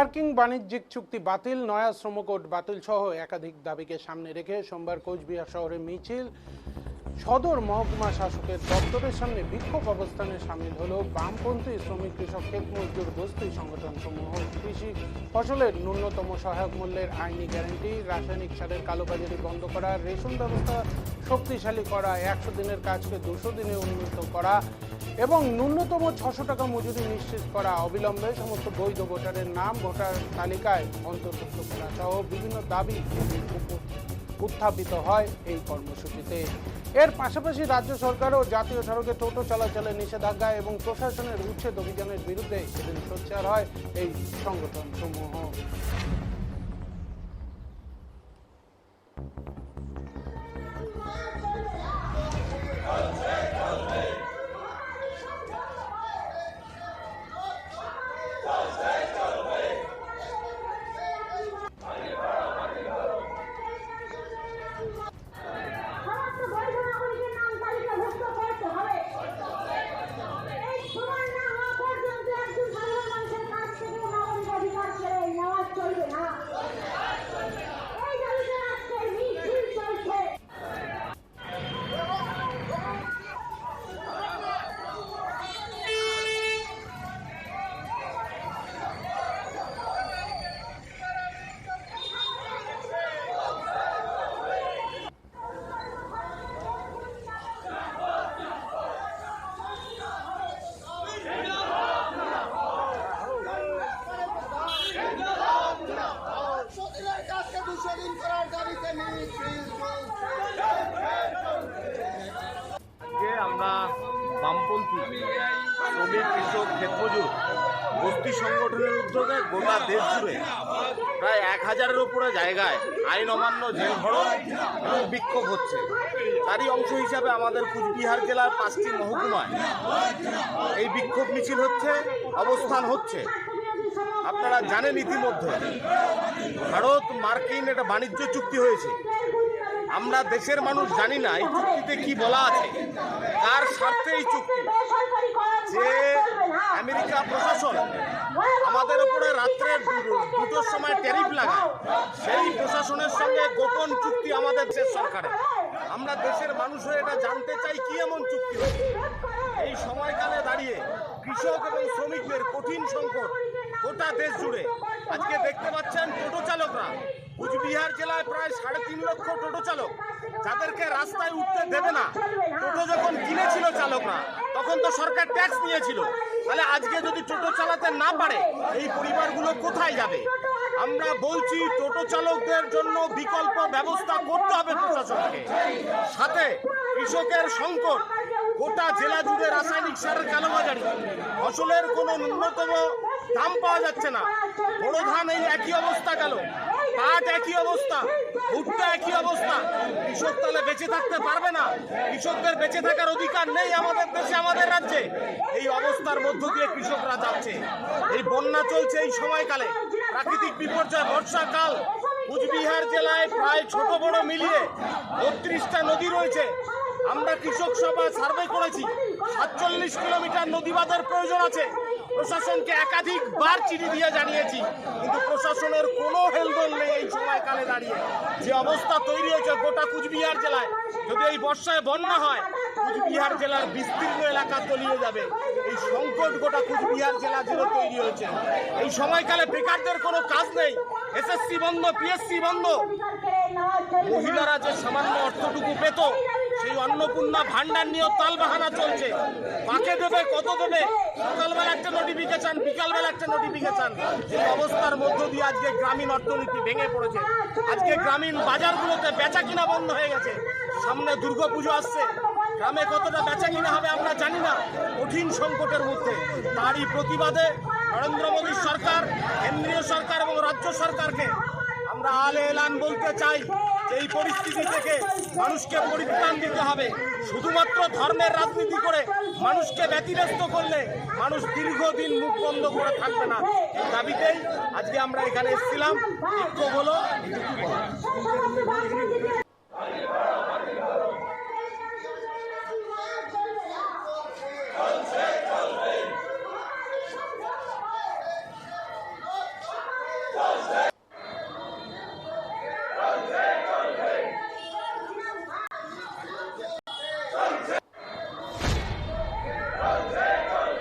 মার্কিন বাণিজ্যিক চুক্তি বাতিল, নয়া শ্রম কোড বাতিল সহ একাধিক দাবিকে সামনে রেখে সোমবার কোচবিহার শহরে মিছিল। সদর মহকুমা শাসকের দপ্তরের সামনে বিক্ষোভ অবস্থানে সামিল হলো বামপন্থী শ্রমিক কৃষক ক্ষেত মজদুর গোষ্ঠী সংগঠন সমূহ। কৃষি ফসলের ন্যূনতম সহায়ক মূল্যের আইনি গ্যারান্টি, রাসায়নিক সারের কালোবাজারি বন্ধ করা, রেশন ব্যবস্থা শক্তিশালী করা, 100 দিনের কাজকে 200 দিনে উন্নীত করা এবং ন্যূনতম 600 টাকা মজুরি নিশ্চিত করা, অবিলম্বে সমস্ত বৈধ ভোটারের নাম ভোটার তালিকায় অন্তর্ভুক্ত করা সহ বিভিন্ন দাবি উত্থাপিত হয় এই কর্মসূচিতে। এর পাশাপাশি রাজ্য সরকার ও জাতীয় সড়কে টোটো চলাচলে নিষেধাজ্ঞা এবং প্রশাসনের উচ্ছেদ অভিযানের বিরুদ্ধে এদিন সোচ্চার হয় এই সংগঠন সমূহ। আমরা বামপন্থী শ্রমিক কৃষক ক্ষেত মজুর গোষ্ঠী সংগঠনের উদ্যোগে গোটা দেশ জুড়ে প্রায় 1000-এর উপরে জায়গায় আইন অমান্য, জেল ভরণ এবং বিক্ষোভ হচ্ছে। তারই অংশ হিসাবে আমাদের কুচবিহার জেলার 5টি মহকুমায় এই বিক্ষোভ মিছিল হচ্ছে, অবস্থান হচ্ছে। আপনারা জানেন ইতিমধ্যে ভারত মার্কিন একটা বাণিজ্য চুক্তি হয়েছে। আমরা দেশের মানুষ জানি না এই চুক্তিতে কি বলা আছে, কার স্বার্থে এই চুক্তি। যে আমেরিকা প্রশাসন আমাদের উপরে রাত্রে 2টোর সময় ট্যারিফ লাগায়, সেই প্রশাসনের সঙ্গে গোপন চুক্তি আমাদের দেশের সরকারের। আমরা দেশের মানুষ হয়ে এটা জানতে চাই কি এমন চুক্তি। এই সময়কালে দাঁড়িয়ে কৃষক এবং শ্রমিকদের কঠিন সংকট গোটা দেশ জুড়ে। আজকে দেখতে পাচ্ছেন টোটো চালকরা, কুচবিহার জেলায় প্রায় 3.5 লক্ষ টোটো চালক যাদেরকে রাস্তায় উঠতে দেবে না। টোটো যখন কিনেছিল চালকরা তখন তো সরকার ট্যাক্স নিয়েছিল, তাহলে আজকে যদি টোটো চালাতে না পারে এই পরিবারগুলো কোথায় যাবে? আমরা বলছি টোটো চালকদের জন্য বিকল্প ব্যবস্থা করতে হবে প্রশাসনকে। সাথে কৃষকের সংকট, গোটা জেলা জুড়ে রাসায়নিক সারের কালোবাজারি, ফসলের কোনো ন্যূনতম দাম পাওয়া যাচ্ছে না। বড় ধান এই একই অবস্থা গেল, পাট একই অবস্থা, ভুট্টা একই অবস্থা। কৃষক তাহলে বেঁচে থাকতে পারবে না? কৃষকদের বেঁচে থাকার অধিকার নেই আমাদের দেশে, আমাদের রাজ্যে। এই অবস্থার মধ্য দিয়ে কৃষকরা যাচ্ছে। এই বন্যা চলছে এই সময়কালে, প্রাকৃতিক বিপর্যয়, বর্ষাকাল। কুচবিহার জেলায় প্রায় ছোট বড় মিলিয়ে 32টা নদী রয়েছে। আমরা কৃষক সভা সার্ভে করেছি, 47 কিলোমিটার নদী বাঁধের প্রয়োজন আছে। প্রশাসনকে একাধিকবার চিঠি দিয়ে জানিয়েছি, কিন্তু প্রশাসনের কোনো হেলদোল নেই। এই সময়কালে দাঁড়িয়ে যে অবস্থা তৈরি হয়েছে গোটা কুচবিহার জেলায়, যদি এই বর্ষায় বন্যা হয় কুচবিহার জেলার বিস্তীর্ণ এলাকা তলিয়ে যাবে। এই সংকট গোটা কুচবিহার জেলা জুড়ে তৈরি হয়েছে। এই সময়কালে বেকারদের কোনো কাজ নেই, এসএসসি বন্ধ, পিএসসি বন্ধ। মহিলারা যে সামান্য অর্থটুকু পেত, সেই অন্নপূর্ণা ভান্ডার নিয়েও তালবাহানা চলছে। কাকে দেবে, কত দেবে? সকালবেলা একটা নোটিফিকেশন, বিকালবেলা একটা নোটিফিকেশন। এই অবস্থার মধ্য দিয়ে আজকে গ্রামীণ অর্থনীতি ভেঙে পড়েছে। আজকে গ্রামীণ বাজারগুলোতে বেচা কিনা বন্ধ হয়ে গেছে। সামনে দুর্গাপুজো আসছে, গ্রামে কতটা বেচা কিনা হবে আমরা জানি না। কঠিন সংকটের মধ্যে তারই প্রতিবাদে নরেন্দ্র মোদী সরকার, কেন্দ্রীয় সরকার এবং রাজ্য সরকারকে আমরা আলে এলান বলতে চাই, এই পরিস্থিতি থেকে মানুষকে পরিত্রাণ দিতে হবে। শুধুমাত্র ধর্মের রাজনীতি করে মানুষকে ব্যতিব্যস্ত করলে মানুষ দীর্ঘদিন মুখ বন্ধ করে থাকবে না। এই দাবিতেই আজকে আমরা এখানে এসেছিলাম। বিক্ষোভ হলো